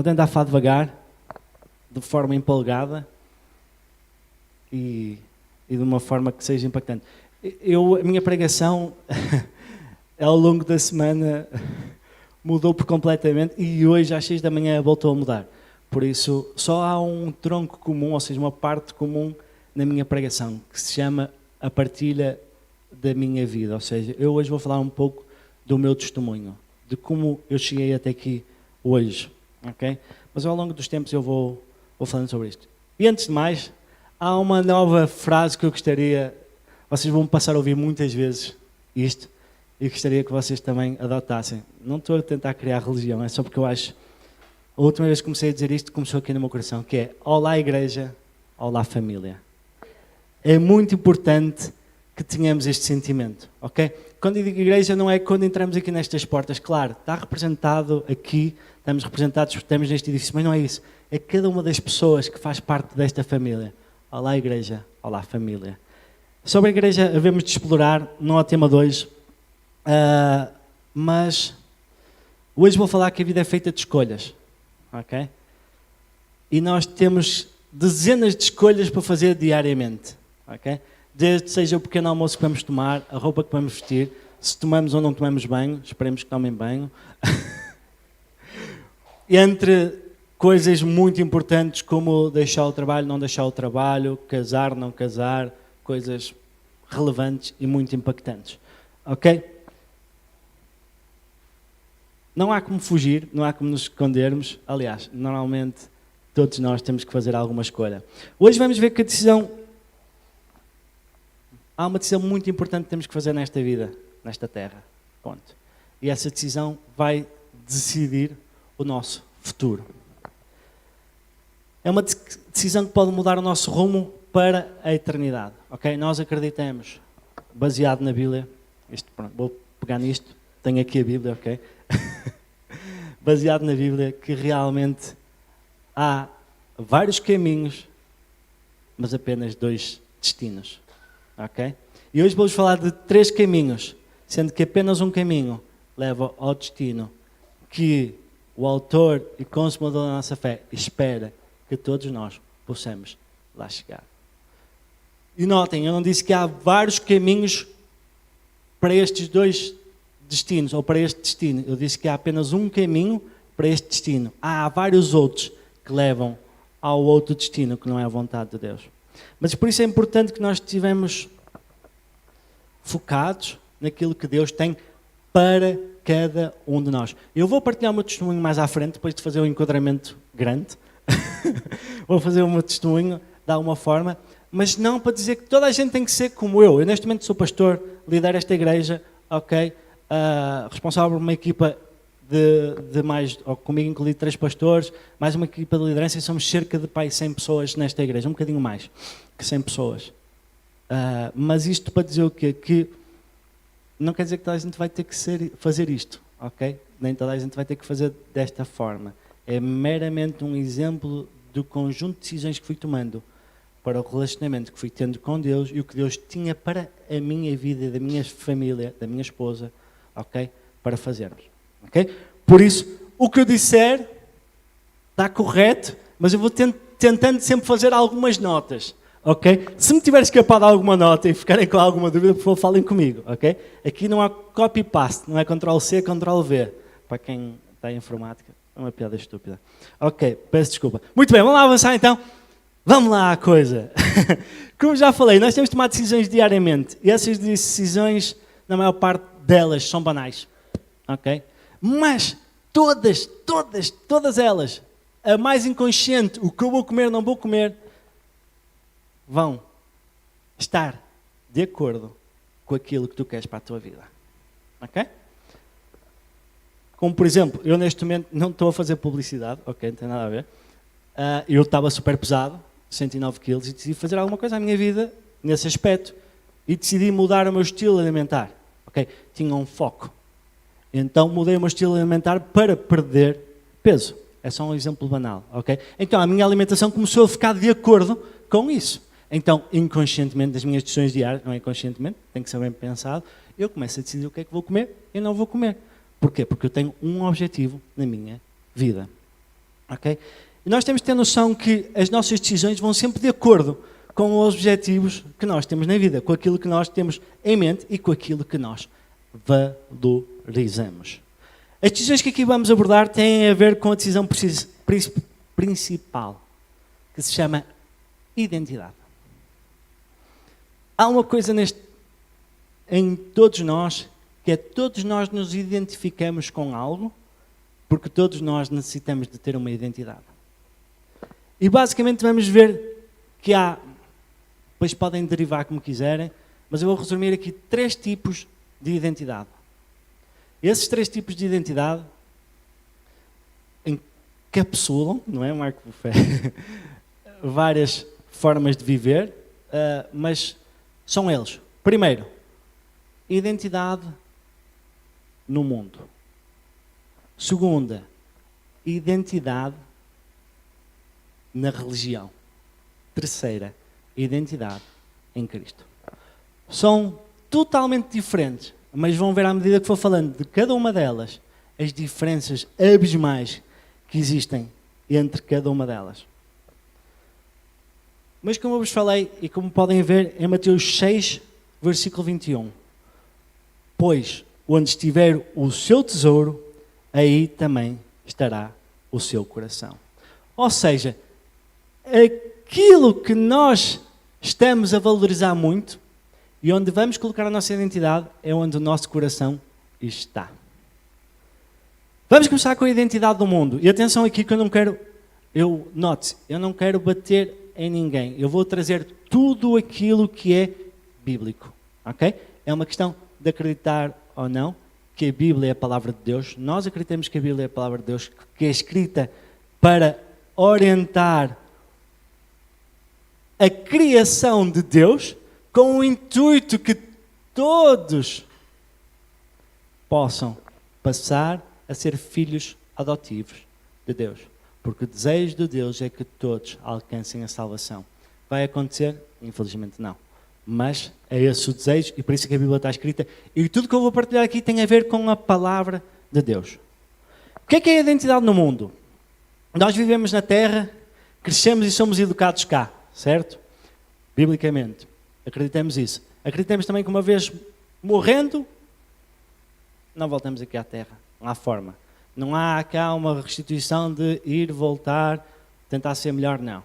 Vou tentar falar devagar, de forma empolgada e de uma forma que seja impactante. A minha pregação, ao longo da semana, mudou por completamente e hoje às 6 da manhã voltou a mudar. Por isso, só há um tronco comum, ou seja, uma parte comum na minha pregação, que se chama a partilha da minha vida. Ou seja, eu hoje vou falar um pouco do meu testemunho, de como eu cheguei até aqui hoje, ok? Mas ao longo dos tempos eu vou falando sobre isto. E antes de mais, há uma nova frase que eu gostaria, vocês vão passar a ouvir muitas vezes isto, e gostaria que vocês também adotassem. Não estou a tentar criar religião, é só porque eu acho, a última vez que comecei a dizer isto, começou aqui no meu coração, que é: olá igreja, olá família. É muito importante que tenhamos este sentimento, ok? Quando eu digo igreja, não é quando entramos aqui nestas portas, claro, está representado aqui, estamos representados, estamos neste edifício, mas não é isso. É cada uma das pessoas que faz parte desta família. Olá igreja, olá família. Sobre a igreja havemos de explorar, não há tema de hoje, mas hoje vou falar que a vida é feita de escolhas, ok? E nós temos dezenas de escolhas para fazer diariamente, ok? Desde seja o pequeno almoço que vamos tomar, a roupa que vamos vestir, se tomamos ou não tomamos banho, esperemos que tomem banho. Entre coisas muito importantes como deixar o trabalho, não deixar o trabalho, casar, não casar, coisas relevantes e muito impactantes, ok? Não há como fugir, não há como nos escondermos. Aliás, normalmente todos nós temos que fazer alguma escolha. Hoje vamos ver que há uma decisão muito importante que temos que fazer nesta vida, nesta terra. Ponto. E essa decisão vai decidir o nosso futuro. É uma decisão que pode mudar o nosso rumo para a eternidade. Ok? Nós acreditamos, baseado na Bíblia, vou pegar nisto, tenho aqui a Bíblia, ok? Baseado na Bíblia, que realmente há vários caminhos, mas apenas 2 destinos. Ok? E hoje vou-vos falar de 3 caminhos, sendo que apenas um caminho leva ao destino que o autor e consumador da nossa fé espera que todos nós possamos lá chegar. E notem, eu não disse que há vários caminhos para estes 2 destinos, ou para este destino. Eu disse que há apenas um caminho para este destino. Há vários outros que levam ao outro destino, que não é a vontade de Deus. Mas por isso é importante que nós estivemos focados naquilo que Deus tem para cada um de nós. Eu vou partilhar o meu testemunho mais à frente, depois de fazer um enquadramento grande. Vou fazer o meu testemunho de alguma forma, mas não para dizer que toda a gente tem que ser como eu. Eu neste momento sou pastor, lidero esta igreja, ok? Responsável por uma equipa de mais, ou comigo incluído 3 pastores, mais uma equipa de liderança, e somos cerca de 100 pessoas nesta igreja, um bocadinho mais que 100 pessoas. Mas isto para dizer o quê? Que não quer dizer que toda a gente vai ter que fazer isto, ok? Nem toda a gente vai ter que fazer desta forma. É meramente um exemplo do conjunto de decisões que fui tomando para o relacionamento que fui tendo com Deus e o que Deus tinha para a minha vida, da minha família, da minha esposa, ok? Para fazermos, ok? Por isso, o que eu disser está correto, mas eu vou tentando sempre fazer algumas notas, ok? Se me tiver escapado alguma nota e ficarem com alguma dúvida, por favor, falem comigo, ok? Aqui não há copy-paste, não é Ctrl-C, Ctrl-V. Para quem está em informática, é uma piada estúpida. Ok, peço desculpa. Muito bem, vamos lá avançar então. Vamos lá à coisa. Como já falei, nós temos de tomar decisões diariamente. E essas decisões, na maior parte delas, são banais. Ok? Mas todas elas, a mais inconsciente, o que eu vou comer, não vou comer, vão estar de acordo com aquilo que tu queres para a tua vida. Ok? Como por exemplo, eu neste momento não estou a fazer publicidade, ok, não tem nada a ver. Eu estava super pesado, 109 quilos, e decidi fazer alguma coisa na minha vida nesse aspecto. E decidi mudar o meu estilo alimentar. Ok? Tinha um foco. Então mudei o meu estilo alimentar para perder peso. É só um exemplo banal, ok? Então a minha alimentação começou a ficar de acordo com isso. Então, inconscientemente, das minhas decisões diárias, não é inconscientemente, tem que ser bem pensado, eu começo a decidir o que é que vou comer e não vou comer. Porquê? Porque eu tenho um objetivo na minha vida. Ok? E nós temos que ter noção que as nossas decisões vão sempre de acordo com os objetivos que nós temos na vida, com aquilo que nós temos em mente e com aquilo que nós valorizamos. As decisões que aqui vamos abordar têm a ver com a decisão principal, que se chama identidade. Há uma coisa em todos nós, que é todos nós nos identificamos com algo, porque todos nós necessitamos de ter uma identidade. E basicamente vamos ver que há, depois podem derivar como quiserem, mas eu vou resumir aqui 3 tipos de identidade. Esses 3 tipos de identidade encapsulam, não é, Marco Buffet? Várias formas de viver, mas são eles. Primeiro, identidade no mundo. Segunda, identidade na religião. Terceira, identidade em Cristo. São totalmente diferentes, mas vão ver à medida que for falando de cada uma delas as diferenças abismais que existem entre cada uma delas. Mas como eu vos falei, e como podem ver em Mateus 6, versículo 21, pois onde estiver o seu tesouro, aí também estará o seu coração. Ou seja, aquilo que nós estamos a valorizar muito e onde vamos colocar a nossa identidade é onde o nosso coração está. Vamos começar com a identidade do mundo. E atenção aqui que eu não quero bater em ninguém. Eu vou trazer tudo aquilo que é bíblico. Ok? É uma questão de acreditar ou não que a Bíblia é a palavra de Deus. Nós acreditamos que a Bíblia é a palavra de Deus, que é escrita para orientar a criação de Deus com o intuito que todos possam passar a ser filhos adotivos de Deus. Porque o desejo de Deus é que todos alcancem a salvação. Vai acontecer? Infelizmente não. Mas é esse o desejo e por isso que a Bíblia está escrita. E tudo que eu vou partilhar aqui tem a ver com a palavra de Deus. O que é a identidade no mundo? Nós vivemos na Terra, crescemos e somos educados cá, certo? Biblicamente. Acreditamos isso. Acreditamos também que uma vez morrendo, não voltamos aqui à Terra. Não há forma. Não há cá uma restituição de ir, voltar, tentar ser melhor, não.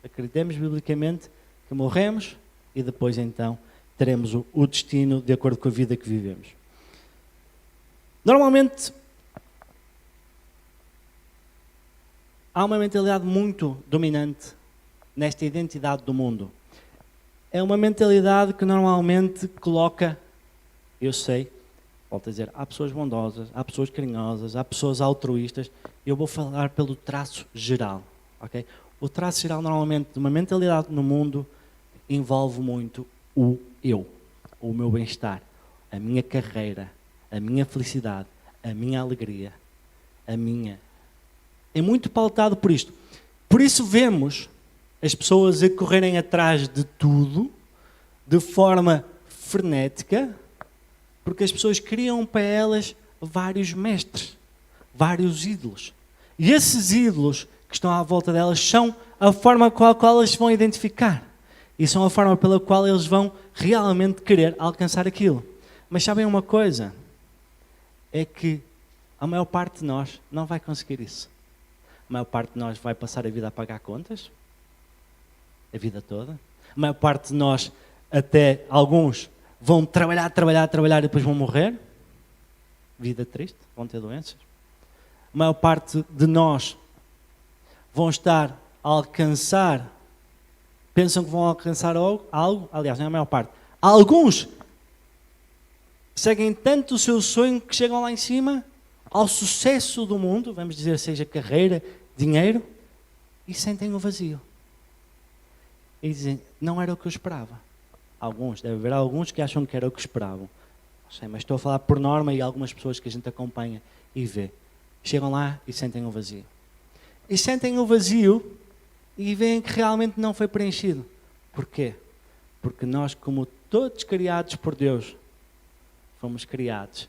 Acreditamos biblicamente que morremos e depois então teremos o destino de acordo com a vida que vivemos. Normalmente há uma mentalidade muito dominante nesta identidade do mundo. É uma mentalidade que normalmente coloca, eu sei, volto a dizer, há pessoas bondosas, há pessoas carinhosas, há pessoas altruístas. Eu vou falar pelo traço geral, ok? O traço geral normalmente de uma mentalidade no mundo envolve muito o eu, o meu bem-estar, a minha carreira, a minha felicidade, a minha alegria, É muito pautado por isto. Por isso vemos as pessoas a correrem atrás de tudo de forma frenética, porque as pessoas criam para elas vários mestres, vários ídolos. E esses ídolos que estão à volta delas são a forma com a qual elas se vão identificar. E são a forma pela qual eles vão realmente querer alcançar aquilo. Mas sabem uma coisa? É que a maior parte de nós não vai conseguir isso. A maior parte de nós vai passar a vida a pagar contas. A vida toda. A maior parte de nós, até alguns, vão trabalhar e depois vão morrer. Vida triste, vão ter doenças. A maior parte de nós vão estar a alcançar, pensam que vão alcançar algo, aliás, não é a maior parte. Alguns seguem tanto o seu sonho que chegam lá em cima ao sucesso do mundo, vamos dizer, seja carreira, dinheiro, e sentem o vazio. E dizem, não era o que eu esperava. Alguns, deve haver alguns que acham que era o que esperavam. Não sei, mas estou a falar por norma e algumas pessoas que a gente acompanha e vê. Chegam lá e sentem o vazio. E sentem o vazio e veem que realmente não foi preenchido. Porquê? Porque nós, como todos criados por Deus, fomos criados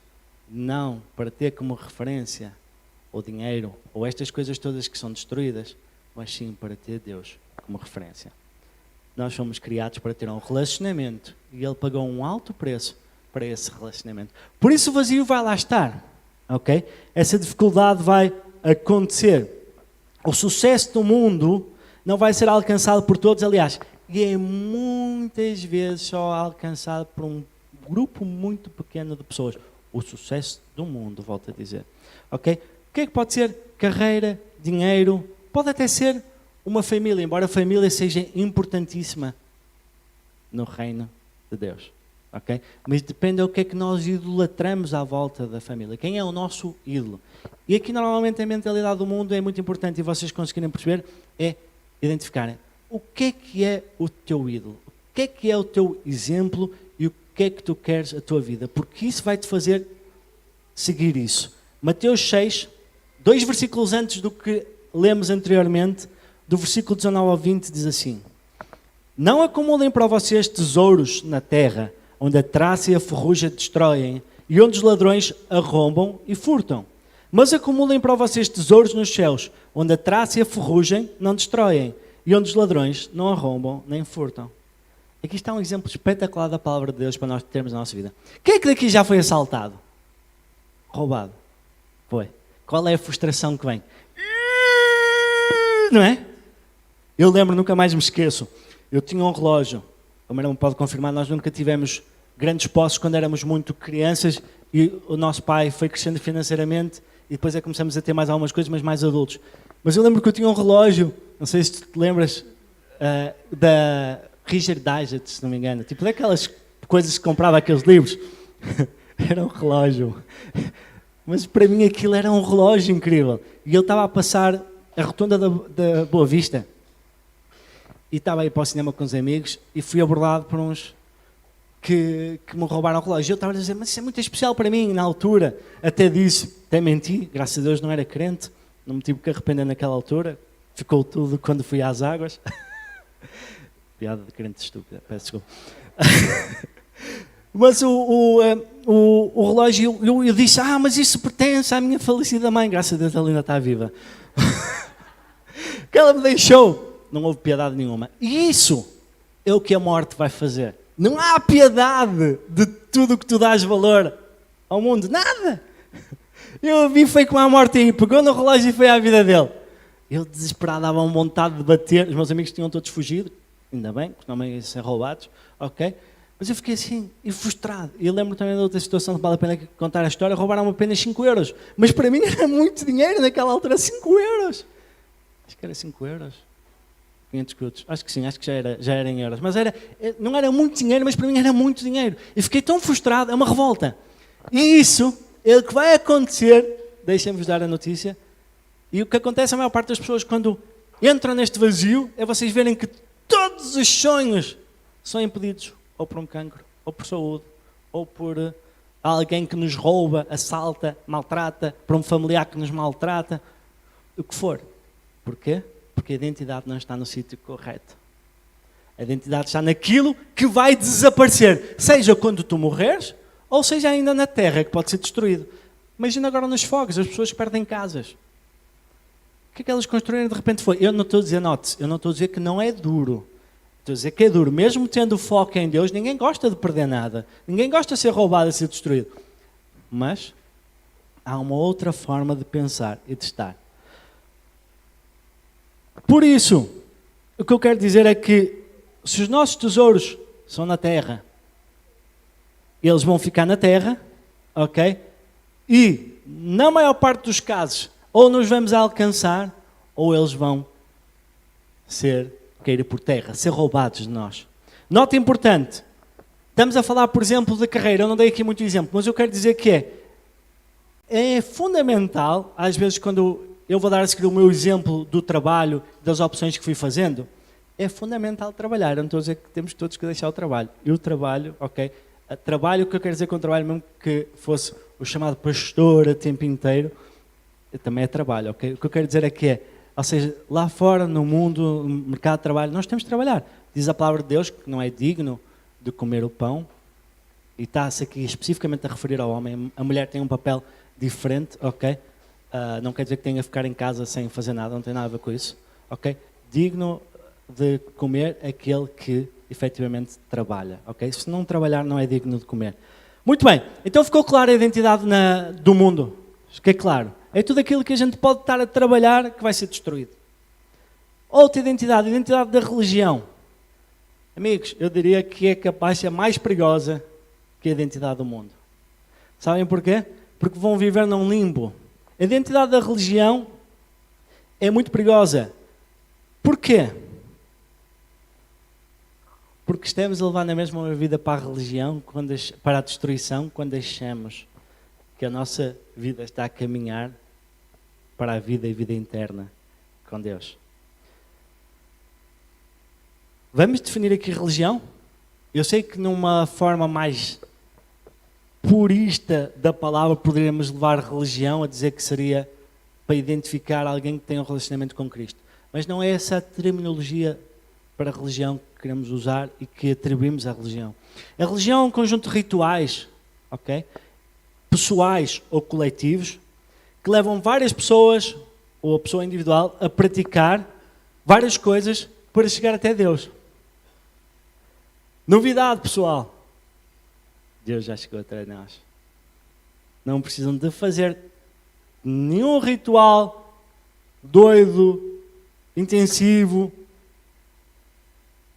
não para ter como referência ou dinheiro, ou estas coisas todas que são destruídas, mas sim para ter Deus como referência. Nós fomos criados para ter um relacionamento e Ele pagou um alto preço para esse relacionamento. Por isso o vazio vai lá estar, ok? Essa dificuldade vai acontecer. O sucesso do mundo não vai ser alcançado por todos, aliás, e é muitas vezes só alcançado por um grupo muito pequeno de pessoas. O sucesso do mundo, volto a dizer. Ok? O que é que pode ser? Carreira, dinheiro, pode até ser uma família, embora a família seja importantíssima no reino de Deus. Ok? Mas depende do que é que nós idolatramos à volta da família. Quem é o nosso ídolo? E aqui normalmente a mentalidade do mundo é muito importante e vocês conseguirem perceber é identificarem o que é o teu ídolo, o que é o teu exemplo e o que é que tu queres a tua vida, porque isso vai-te fazer seguir isso. Mateus 6, 2 versículos antes do que lemos anteriormente, do versículo 19 ao 20 diz assim: não acumulem para vocês tesouros na terra, onde a traça e a ferrugem destroem, e onde os ladrões arrombam e furtam. Mas acumulem para vocês tesouros nos céus, onde a traça e a ferrugem não destroem, e onde os ladrões não arrombam nem furtam. Aqui está um exemplo espetacular da palavra de Deus para nós termos na nossa vida. Quem é que daqui já foi assaltado? Roubado. Foi. Qual é a frustração que vem? Não é? Eu lembro, nunca mais me esqueço. Eu tinha um relógio. O meu irmão pode confirmar, nós nunca tivemos grandes posses quando éramos muito crianças e o nosso pai foi crescendo financeiramente e depois começamos a ter mais algumas coisas, mas mais adultos. Mas eu lembro que eu tinha um relógio, não sei se te lembras, da Richard Digest, se não me engano, tipo daquelas coisas que comprava aqueles livros. Era um relógio. Mas para mim aquilo era um relógio incrível. E eu estava a passar a rotunda da Boa Vista e estava a ir para o cinema com os amigos e fui abordado por uns que me roubaram o relógio. Eu estava a dizer, mas isso é muito especial para mim. Na altura até disse, até menti, graças a Deus não era crente, não me tive que arrepender naquela altura, ficou tudo quando fui às águas. Piada de crente estúpida, peço desculpa. Mas o relógio, eu disse, mas isso pertence à minha falecida mãe, graças a Deus ela ainda está viva. Que ela me deixou, não houve piedade nenhuma. E isso é o que a morte vai fazer. Não há piedade de tudo o que tu dás valor ao mundo, nada. Eu vi, foi com a morte aí, pegou no relógio e foi à vida dele. Eu desesperado, dava uma vontade de bater, os meus amigos tinham todos fugido, ainda bem, porque não iam ser roubados, ok? Mas eu fiquei assim, e frustrado. E eu lembro também de outra situação que vale a pena contar a história, roubaram apenas 5 euros. Mas para mim era muito dinheiro naquela altura, 5 euros. Acho que era 5 euros. 500 escudos. Acho que sim, acho que já era em euros. Mas não era muito dinheiro, mas para mim era muito dinheiro. E fiquei tão frustrado, é uma revolta. E isso é o que vai acontecer, deixem-vos dar a notícia, e o que acontece a maior parte das pessoas quando entram neste vazio, é vocês verem que todos os sonhos são impedidos. Ou por um cancro, ou por saúde, ou por alguém que nos rouba, assalta, maltrata, por um familiar que nos maltrata, o que for. Porquê? Porque a identidade não está no sítio correto. A identidade está naquilo que vai desaparecer, seja quando tu morreres, ou seja ainda na terra, que pode ser destruído. Imagina agora nos fogos, as pessoas que perdem casas. O que é que elas construíram de repente foi? Eu não estou a dizer, note, eu não estou a dizer que não é duro. Estou a dizer que é duro. Mesmo tendo foco em Deus, ninguém gosta de perder nada. Ninguém gosta de ser roubado, de ser destruído. Mas há uma outra forma de pensar e de estar. Por isso, o que eu quero dizer é que se os nossos tesouros são na terra, eles vão ficar na terra, ok? E, na maior parte dos casos, ou nos vamos alcançar, ou eles vão cair por terra, ser roubados de nós. Nota importante, estamos a falar, por exemplo, da carreira, eu não dei aqui muito exemplo, mas eu quero dizer que é fundamental, às vezes quando eu vou dar a seguir o meu exemplo do trabalho, das opções que fui fazendo, é fundamental trabalhar, eu não estou a dizer que temos todos que deixar o trabalho. E o trabalho, ok, trabalho, o que eu quero dizer com o trabalho, mesmo que fosse o chamado pastor a tempo inteiro, também é trabalho, ok? O que eu quero dizer é que ou seja, lá fora, no mundo, no mercado de trabalho, nós temos de trabalhar. Diz a palavra de Deus que não é digno de comer o pão, e está-se aqui especificamente a referir ao homem. A mulher tem um papel diferente, ok? Não quer dizer que tenha que ficar em casa sem fazer nada, não tem nada a ver com isso. Ok? Digno de comer aquele que efetivamente trabalha. Ok? Se não trabalhar, não é digno de comer. Muito bem, então ficou clara a identidade do mundo. Fiquei claro. É tudo aquilo que a gente pode estar a trabalhar que vai ser destruído. Outra identidade, a identidade da religião. Amigos, eu diria que é capaz de ser mais perigosa que a identidade do mundo. Sabem porquê? Porque vão viver num limbo. A identidade da religião é muito perigosa. Porquê? Porque estamos a levar na mesma vida para a religião, para a destruição, quando achamos que a nossa vida está a caminhar para a vida e vida interna com Deus. Vamos definir aqui religião? Eu sei que numa forma mais purista da palavra poderíamos levar religião a dizer que seria para identificar alguém que tem um relacionamento com Cristo. Mas não é essa a terminologia para a religião que queremos usar e que atribuímos à religião. A religião é um conjunto de rituais, ok? Pessoais ou coletivos, que levam várias pessoas, ou a pessoa individual, a praticar várias coisas para chegar até Deus. Novidade, pessoal. Deus já chegou até nós. Não precisam de fazer nenhum ritual doido, intensivo,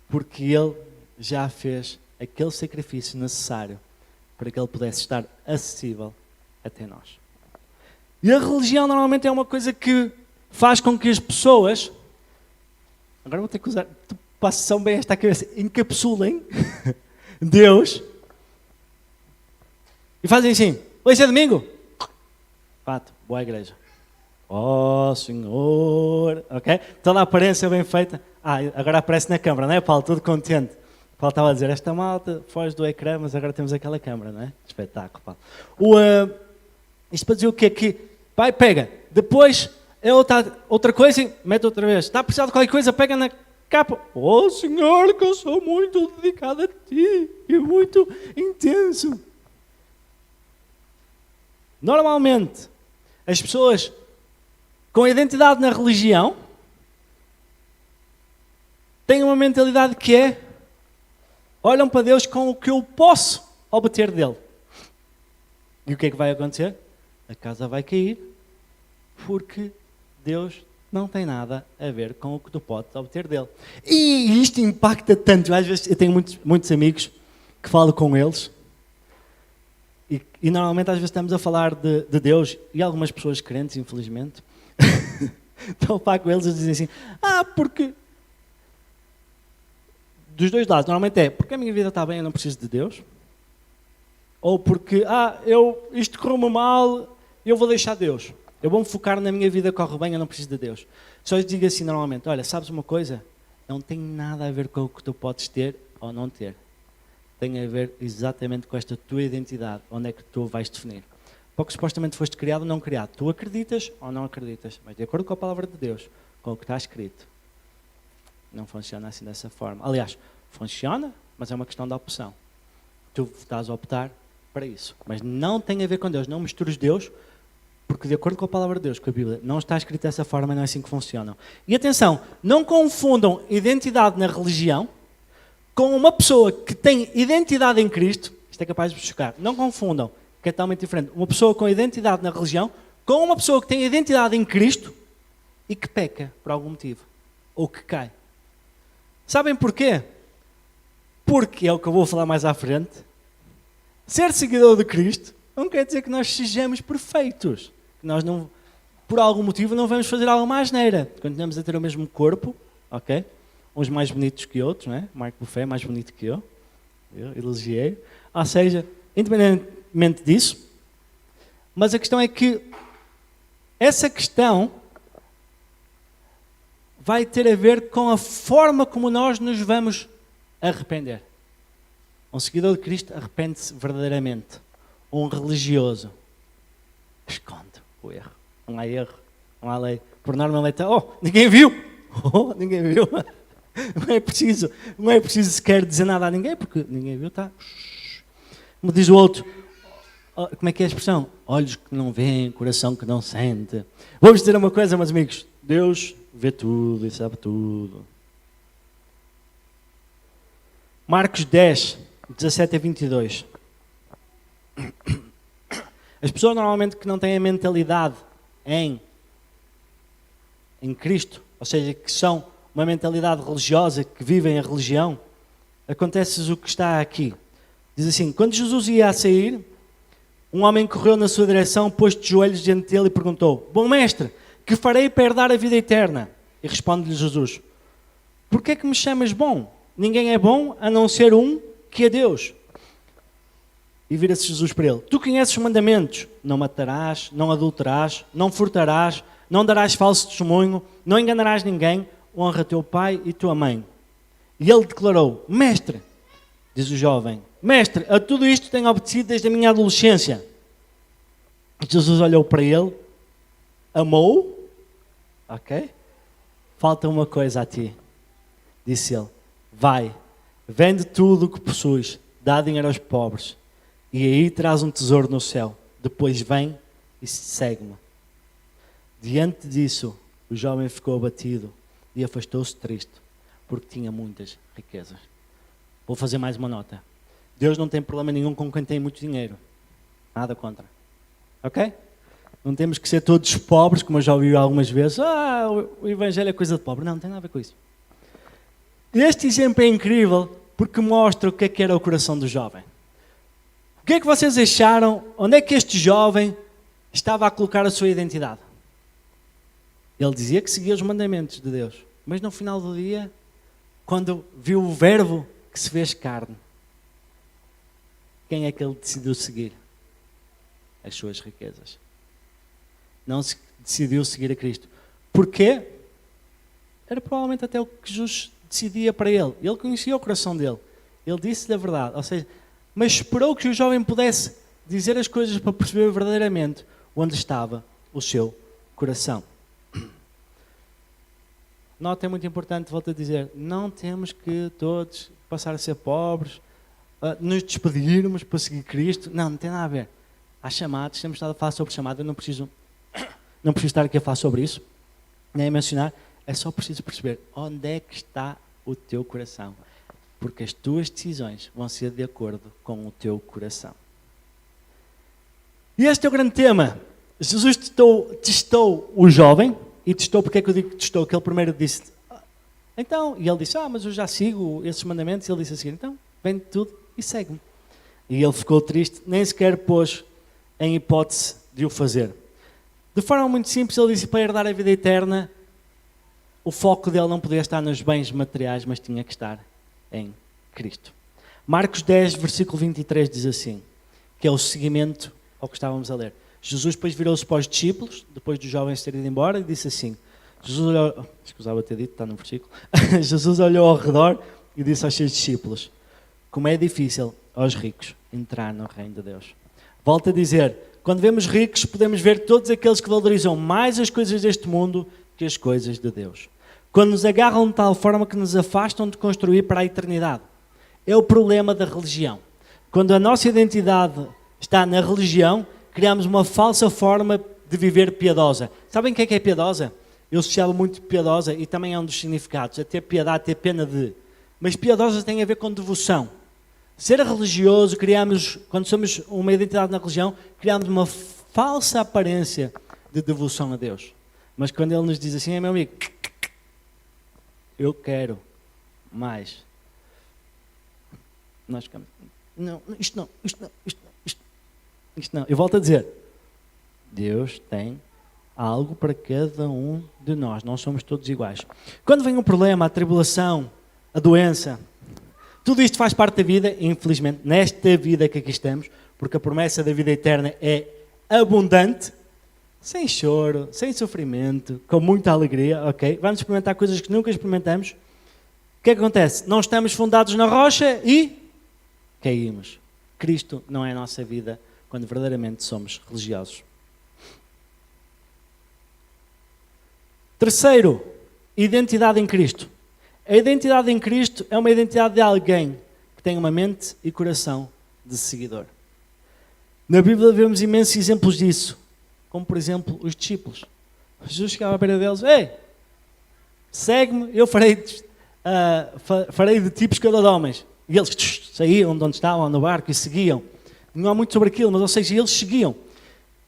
porque Ele já fez aquele sacrifício necessário para que Ele pudesse estar acessível até nós. E a religião normalmente é uma coisa que faz com que as pessoas, agora vou ter que usar, passam bem esta cabeça, encapsulem Deus e fazem assim: hoje é domingo? Fato, boa igreja. Oh Senhor, ok? Toda a aparência bem feita. Agora aparece na câmara, não é, Paulo? Tudo contente. Paulo estava a dizer, esta malta foge do ecrã, mas agora temos aquela câmara, não é? Espetáculo, Paulo. Isto para dizer o quê? Que, pai, pega, depois é outra coisa e mete outra vez. Está a precisar de qualquer coisa, pega na capa. Oh Senhor, que eu sou muito dedicado a Ti e muito intenso. Normalmente, as pessoas com identidade na religião têm uma mentalidade que é: olham para Deus com o que eu posso obter dele. E o que é que vai acontecer? A casa vai cair, porque Deus não tem nada a ver com o que tu podes obter dele. E isto impacta tanto. Às vezes eu tenho muitos amigos que falo com eles e normalmente às vezes estamos a falar de Deus, e algumas pessoas crentes, infelizmente, estão a falar com eles e dizem assim: porque... Dos dois lados, normalmente é porque a minha vida está bem, eu não preciso de Deus. Ou porque, isto correu-me mal, eu vou deixar Deus. Eu vou me focar na minha vida, corre bem, eu não preciso de Deus. Só lhes digo assim normalmente: olha, sabes uma coisa? Não tem nada a ver com o que tu podes ter ou não ter. Tem a ver exatamente com esta tua identidade, onde é que tu vais definir. Porque supostamente foste criado ou não criado. Tu acreditas ou não acreditas, mas de acordo com a palavra de Deus, com o que está escrito. Não funciona assim dessa forma. Aliás, funciona, mas é uma questão de opção. Tu estás a optar para isso. Mas não tem a ver com Deus. Não mistures Deus, porque de acordo com a palavra de Deus, com a Bíblia, não está escrito dessa forma, não é assim que funcionam. E atenção, não confundam identidade na religião com uma pessoa que tem identidade em Cristo. Isto é capaz de vos chocar. Não confundam, que é totalmente diferente. Uma pessoa com identidade na religião com uma pessoa que tem identidade em Cristo e que peca por algum motivo. Ou que cai. Sabem porquê? Porque é o que eu vou falar mais à frente. Ser seguidor de Cristo não quer dizer que nós sejamos perfeitos. Que nós não, por algum motivo, não vamos fazer alguma asneira. Continuamos a ter o mesmo corpo, ok? Uns mais bonitos que outros, não é? Marco Buffet é mais bonito que eu elogiei. Ou seja, independentemente disso, mas a questão é que essa questão vai ter a ver com a forma como nós nos vamos arrepender. Um seguidor de Cristo arrepende-se verdadeiramente. Um religioso esconde o erro. Não há erro, não há lei. Por norma, a lei está: ninguém viu. Ninguém viu. Não é preciso sequer dizer nada a ninguém, porque ninguém viu, está. Como diz o outro: como é que é a expressão? Olhos que não veem, coração que não sente. Vou-vos dizer uma coisa, meus amigos. Deus vê tudo e sabe tudo. Marcos 10, 17 a 22. As pessoas normalmente que não têm a mentalidade em Cristo, ou seja, que são uma mentalidade religiosa, que vivem a religião, acontece o que está aqui. Diz assim, quando Jesus ia a sair, um homem correu na sua direção, pôs de joelhos diante dele e perguntou, bom mestre, que farei para herdar a vida eterna? E responde-lhe Jesus, por que é que me chamas bom? Ninguém é bom a não ser um que é Deus. E vira-se Jesus para ele, tu conheces os mandamentos, não matarás, não adulterarás, não furtarás, não darás falso testemunho, não enganarás ninguém, honra teu pai e tua mãe. E ele declarou, mestre, diz o jovem, mestre, a tudo isto tenho obedecido desde a minha adolescência. Jesus olhou para ele, amou, ok? Falta uma coisa a ti, disse ele, vai, vende tudo o que possuis, dá dinheiro aos pobres, e aí terás um tesouro no céu. Depois vem e segue-me. Diante disso, o jovem ficou abatido e afastou-se triste, porque tinha muitas riquezas. Vou fazer mais uma nota. Deus não tem problema nenhum com quem tem muito dinheiro. Nada contra. Ok? Não temos que ser todos pobres, como eu já ouvi algumas vezes. O evangelho é coisa de pobre. Não tem nada a ver com isso. Este exemplo é incrível porque mostra o que é que era o coração do jovem. O que é que vocês acharam? Onde é que este jovem estava a colocar a sua identidade? Ele dizia que seguia os mandamentos de Deus. Mas no final do dia, quando viu o verbo que se fez carne, quem é que ele decidiu seguir? As suas riquezas. Não se decidiu seguir a Cristo. Porquê? Era provavelmente até o que Jesus decidia para ele. Ele conhecia o coração dele. Ele disse-lhe a verdade. Ou seja, mas esperou que o jovem pudesse dizer as coisas para perceber verdadeiramente onde estava o seu coração. Nota é muito importante, volto a dizer, não temos que todos passar a ser pobres, nos despedirmos para seguir Cristo. Não tem nada a ver. Há chamados, temos estado a falar sobre chamada, eu não preciso estar aqui a falar sobre isso, nem a mencionar, é só preciso perceber onde é que está o teu coração. Porque as tuas decisões vão ser de acordo com o teu coração. E este é o grande tema. Jesus testou o jovem, e testou, porque é que eu digo que testou? Que ele primeiro disse, então, e ele disse, mas eu já sigo esses mandamentos, e ele disse assim, então, vende tudo e segue-me. E ele ficou triste, nem sequer pôs em hipótese de o fazer. De forma muito simples, ele disse, para herdar a vida eterna, o foco dele não podia estar nos bens materiais, mas tinha que estar em Cristo. Marcos 10, versículo 23 diz assim, que é o seguimento ao que estávamos a ler. Jesus depois virou-se para os discípulos, depois dos jovens terem ido embora, e disse assim, Jesus olhou, escusava ter dito, está no versículo, Jesus olhou ao redor e disse aos seus discípulos, como é difícil aos ricos entrar no reino de Deus. Volto a dizer, quando vemos ricos, podemos ver todos aqueles que valorizam mais as coisas deste mundo que as coisas de Deus. Quando nos agarram de tal forma que nos afastam de construir para a eternidade. É o problema da religião. Quando a nossa identidade está na religião, criamos uma falsa forma de viver piedosa. Sabem o que é piedosa? Eu associava muito piedosa e também é um dos significados. É ter piedade, ter pena de. Mas piedosa tem a ver com devoção. Ser religioso, quando somos uma identidade na religião, criamos uma falsa aparência de devoção a Deus. Mas quando Ele nos diz assim, meu amigo, eu quero mais. Nós ficamos, não, isto não. Eu volto a dizer, Deus tem algo para cada um de nós, não somos todos iguais. Quando vem um problema, a tribulação, a doença, tudo isto faz parte da vida, infelizmente, nesta vida que aqui estamos, porque a promessa da vida eterna é abundante, sem choro, sem sofrimento, com muita alegria, ok? Vamos experimentar coisas que nunca experimentamos. O que é que acontece? Não estamos fundados na rocha e caímos. Cristo não é a nossa vida quando verdadeiramente somos religiosos. Terceiro, identidade em Cristo. A identidade em Cristo é uma identidade de alguém que tem uma mente e coração de seguidor. Na Bíblia vemos imensos exemplos disso, como por exemplo os discípulos. Jesus chegava à beira deles: ei, segue-me, eu farei de ti pescador de homens. E eles saíam de onde estavam no barco e seguiam. Não há muito sobre aquilo, mas ou seja, eles seguiam.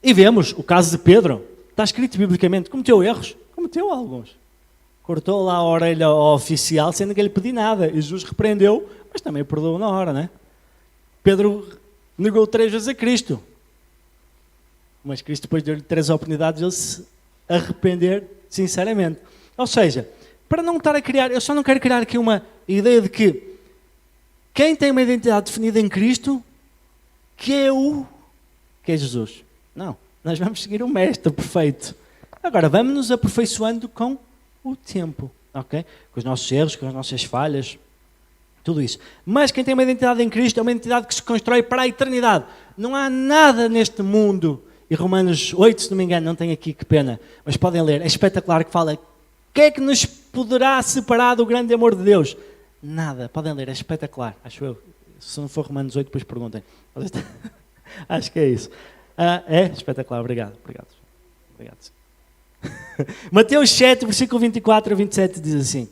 E vemos o caso de Pedro. Está escrito biblicamente, cometeu erros, cometeu alguns. Cortou lá a orelha ao oficial, sendo que ele pediu nada. E Jesus repreendeu, mas também perdoou na hora, né? Pedro negou 3 vezes a Cristo. Mas Cristo depois deu-lhe 3 oportunidades de ele se arrepender sinceramente. Ou seja, para não estar a criar, eu só não quero criar aqui uma ideia de que quem tem uma identidade definida em Cristo, que é Jesus. Não, nós vamos seguir o Mestre perfeito. Agora, vamos nos aperfeiçoando com o tempo, ok? Com os nossos erros, com as nossas falhas, tudo isso. Mas quem tem uma identidade em Cristo é uma identidade que se constrói para a eternidade. Não há nada neste mundo, e Romanos 8, se não me engano, não tenho aqui, que pena, mas podem ler, é espetacular, que fala: o que é que nos poderá separar do grande amor de Deus? Nada, podem ler, é espetacular, acho eu. Se não for Romanos 8, depois perguntem. Acho que é isso. É espetacular, obrigado. Mateus 7, versículo 24 a 27 diz assim.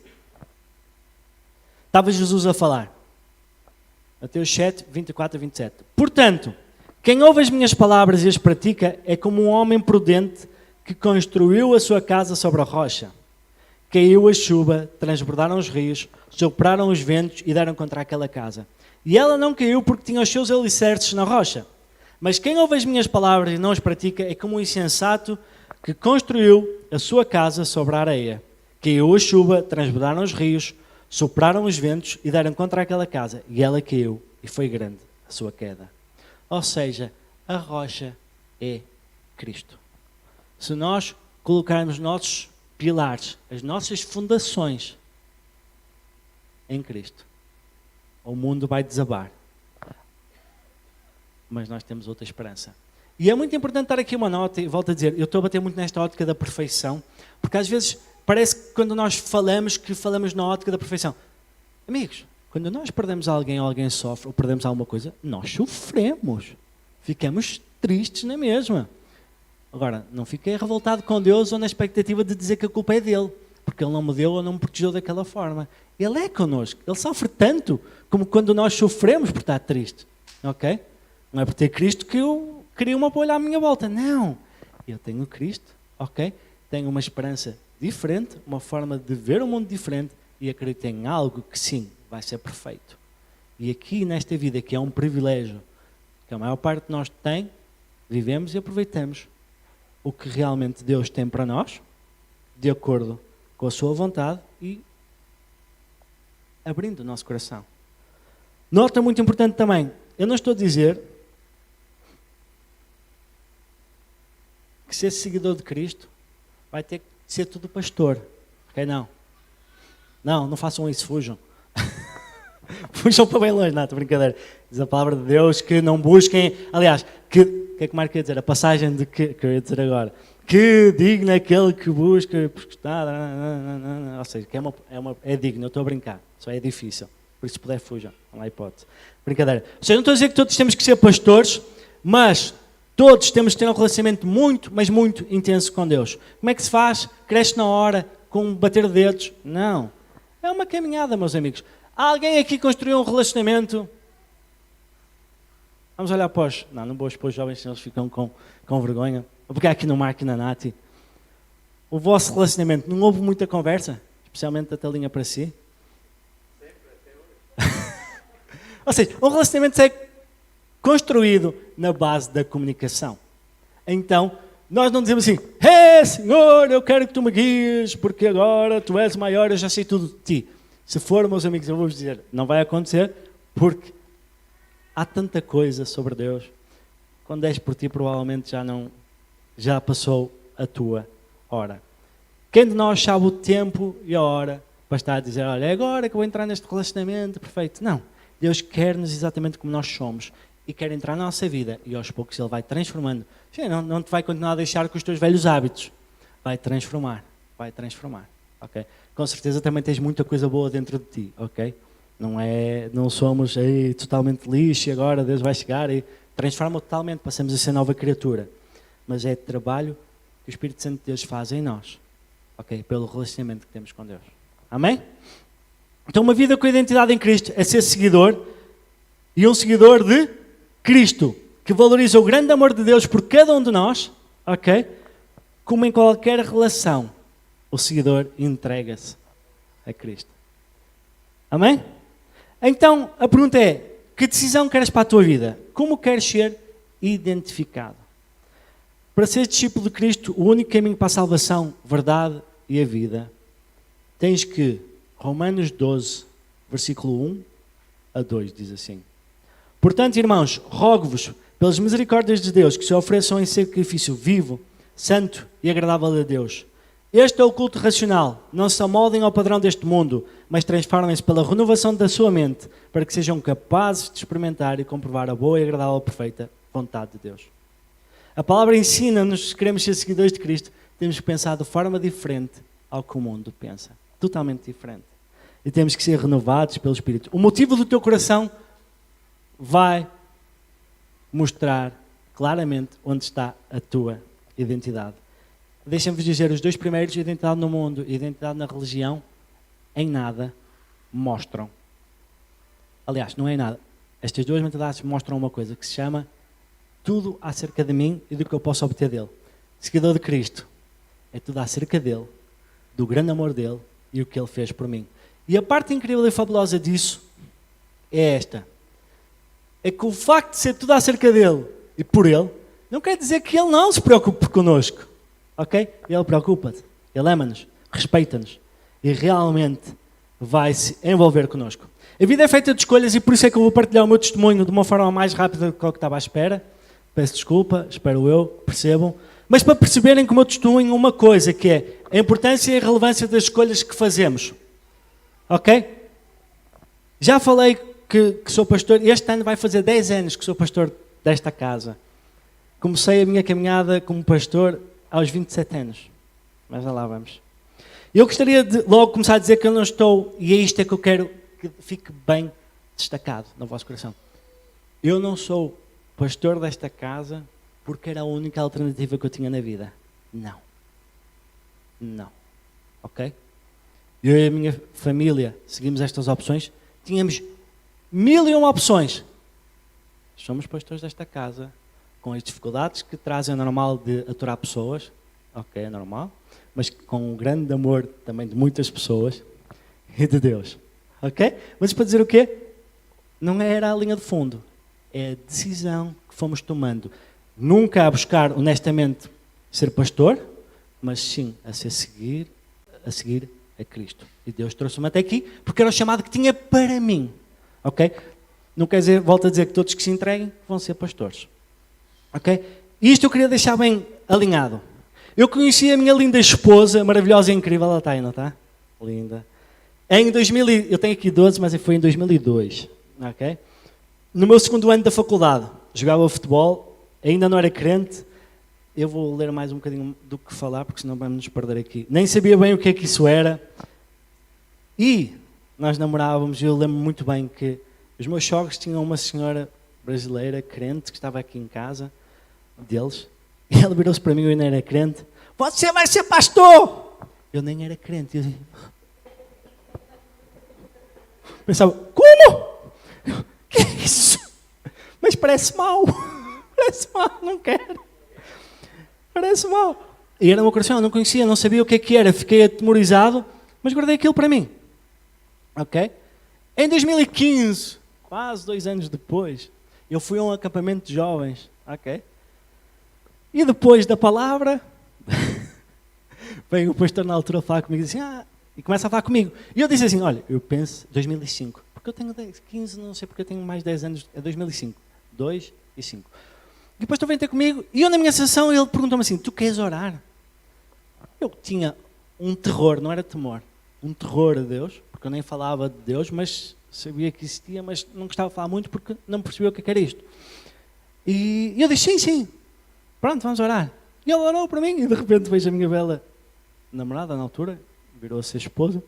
Estava Jesus a falar. Mateus 7, 24 a 27. Portanto, quem ouve as minhas palavras e as pratica é como um homem prudente que construiu a sua casa sobre a rocha. Caiu a chuva, transbordaram os rios, sopraram os ventos e deram contra aquela casa. E ela não caiu porque tinha os seus alicerces na rocha. Mas quem ouve as minhas palavras e não as pratica é como um insensato que construiu a sua casa sobre a areia. Caiu a chuva, transbordaram os rios, sopraram os ventos e deram contra aquela casa. E ela caiu e foi grande a sua queda. Ou seja, a rocha é Cristo. Se nós colocarmos nossos pilares, as nossas fundações em Cristo, o mundo vai desabar. Mas nós temos outra esperança. E é muito importante dar aqui uma nota, e volto a dizer, eu estou a bater muito nesta ótica da perfeição, porque às vezes parece que quando nós falamos, que falamos na ótica da perfeição. Amigos, quando nós perdemos alguém ou alguém sofre, ou perdemos alguma coisa, nós sofremos. Ficamos tristes na mesma. Agora, não fiquei revoltado com Deus ou na expectativa de dizer que a culpa é dele, porque ele não me deu ou não me protegeu daquela forma. Ele é connosco. Ele sofre tanto como quando nós sofremos por estar triste. Ok? Não é por ter Cristo que eu queria uma bolha à minha volta. Não. Eu tenho Cristo. Ok? Tenho uma esperança diferente, uma forma de ver o mundo diferente e acredito em algo que sim, vai ser perfeito. E aqui nesta vida, que é um privilégio, que a maior parte de nós tem, vivemos e aproveitamos o que realmente Deus tem para nós, de acordo com a sua vontade e abrindo o nosso coração. Nota muito importante também, eu não estou a dizer que ser seguidor de Cristo vai ter que ser tudo pastor. Ok? Não. Não façam isso, fujam. Fujam para bem longe, não, estou brincadeira. Diz a palavra de Deus que não busquem, aliás, o que é que Marco quer dizer? A passagem de que eu ia dizer agora. Que digno é aquele que busca, ou seja, que é digno, eu estou a brincar, só é difícil. Por isso, se puder, fujam, não há hipótese. Brincadeira. Ou seja, não estou a dizer que todos temos que ser pastores, mas todos temos que ter um relacionamento muito, mas muito intenso com Deus. Como é que se faz? Cresce na hora, com um bater de dedos? Não. É uma caminhada, meus amigos. Alguém aqui construiu um relacionamento? Vamos olhar para os... Não vou expor os jovens, senão eles ficam com vergonha. Vou pegar aqui no Marco e na Nati. O vosso relacionamento, não houve muita conversa? Especialmente da telinha para si? Sempre, até hoje. Ou seja, um relacionamento é construído na base da comunicação. Então, nós não dizemos assim: Senhor, eu quero que tu me guies, porque agora tu és maior, eu já sei tudo de ti. Se for, meus amigos, eu vou-vos dizer, não vai acontecer, porque há tanta coisa sobre Deus. Quando és por ti, provavelmente já passou a tua hora. Quem de nós sabe o tempo e a hora para estar a dizer: olha, é agora que eu vou entrar neste relacionamento perfeito? Não. Deus quer-nos exatamente como nós somos e quer entrar na nossa vida e aos poucos Ele vai transformando. Não te vai continuar a deixar com os teus velhos hábitos. Vai transformar. Ok? Com certeza também tens muita coisa boa dentro de ti, ok? Não somos totalmente lixo e agora Deus vai chegar e... transforma totalmente, passamos a ser nova criatura. Mas é trabalho que o Espírito Santo de Deus faz em nós, ok? Pelo relacionamento que temos com Deus. Amém? Então uma vida com identidade em Cristo é ser seguidor, e um seguidor de Cristo, que valoriza o grande amor de Deus por cada um de nós, ok? Como em qualquer relação, o seguidor entrega-se a Cristo. Amém? Então, a pergunta é, que decisão queres para a tua vida? Como queres ser identificado? Para ser discípulo de Cristo, o único caminho para a salvação, verdade e a vida, tens que, Romanos 12, versículo 1 a 2, diz assim: Portanto, irmãos, rogo-vos, pelas misericórdias de Deus, que se ofereçam em sacrifício vivo, santo e agradável a Deus. Este é o culto racional. Não se amoldem ao padrão deste mundo, mas transformem-se pela renovação da sua mente, para que sejam capazes de experimentar e comprovar a boa e agradável e perfeita vontade de Deus. A palavra ensina-nos, se queremos ser seguidores de Cristo, temos que pensar de forma diferente ao que o mundo pensa. Totalmente diferente. E temos que ser renovados pelo Espírito. O motivo do teu coração vai mostrar claramente onde está a tua identidade. Deixem-vos dizer, os dois primeiros, identidade no mundo e identidade na religião, em nada mostram. Aliás, não é em nada. Estas duas mentalidades mostram uma coisa que se chama tudo acerca de mim e do que eu posso obter dele. Seguidor de Cristo é tudo acerca dele, do grande amor dele e o que ele fez por mim. E a parte incrível e fabulosa disso é esta. É que o facto de ser tudo acerca dele e por ele, não quer dizer que ele não se preocupe connosco. Ok? Ele preocupa-se, ele ama-nos, respeita-nos e realmente vai se envolver connosco. A vida é feita de escolhas e por isso é que eu vou partilhar o meu testemunho de uma forma mais rápida do que eu estava à espera. Peço desculpa, espero eu, percebam. Mas para perceberem com o meu testemunho uma coisa, que é a importância e a relevância das escolhas que fazemos. Ok? Já falei que sou pastor, este ano vai fazer 10 anos que sou pastor desta casa. Comecei a minha caminhada como pastor aos 27 anos. Mas lá vamos. Eu gostaria de logo começar a dizer que eu não estou, e é isto é que eu quero que fique bem destacado no vosso coração. Eu não sou pastor desta casa porque era a única alternativa que eu tinha na vida. Não. Não. Ok? Eu e a minha família seguimos estas opções. Tínhamos 1001 opções. Somos pastores desta casa com as dificuldades que trazem o normal de aturar pessoas. Ok, é normal. Mas com o grande amor também de muitas pessoas e de Deus. Ok? Mas para dizer o quê? Não era a linha de fundo. É a decisão que fomos tomando. Nunca a buscar honestamente ser pastor, mas sim a seguir a Cristo. E Deus trouxe-me até aqui porque era o chamado que tinha para mim. Ok? Não quer dizer, volto a dizer que todos que se entreguem vão ser pastores. Ok? E isto eu queria deixar bem alinhado. Eu conheci a minha linda esposa, maravilhosa e incrível, ela está aí, não está? Linda. Em 2000, eu tenho aqui 12, mas foi em 2002. Ok? No meu segundo ano da faculdade, jogava futebol, ainda não era crente. Eu vou ler mais um bocadinho do que falar, porque senão vamos nos perder aqui. Nem sabia bem o que é que isso era. E nós namorávamos, e eu lembro muito bem que os meus sogros tinham uma senhora brasileira, crente, que estava aqui em casa deles. E ela virou-se para mim, eu ainda era crente. Você vai ser pastor! Eu nem era crente. Eu pensava, como? Que é isso? Mas parece mal. Parece mal, não quero. Parece mal. E era o meu coração, eu não conhecia, não sabia o que é que era. Fiquei atemorizado, mas guardei aquilo para mim. Ok? Em 2015, quase 2 anos depois, eu fui a um acampamento de jovens. Ok? E depois da palavra, veio o pastor na altura falar comigo e disse assim, e começa a falar comigo. E eu disse assim, olha, eu penso 2005, porque eu tenho 10, 15, não sei porque eu tenho mais 10 anos, é 2005, 2 e 5. E o pastor vem ter comigo e eu na minha sessão ele perguntou-me assim, tu queres orar? Eu tinha um terror, não era temor, um terror a Deus, porque eu nem falava de Deus, mas sabia que existia, mas não gostava de falar muito porque não percebia o que era isto. E eu disse, sim. Pronto, vamos orar. E ele orou para mim e de repente vejo a minha bela namorada na altura, virou-se a esposa.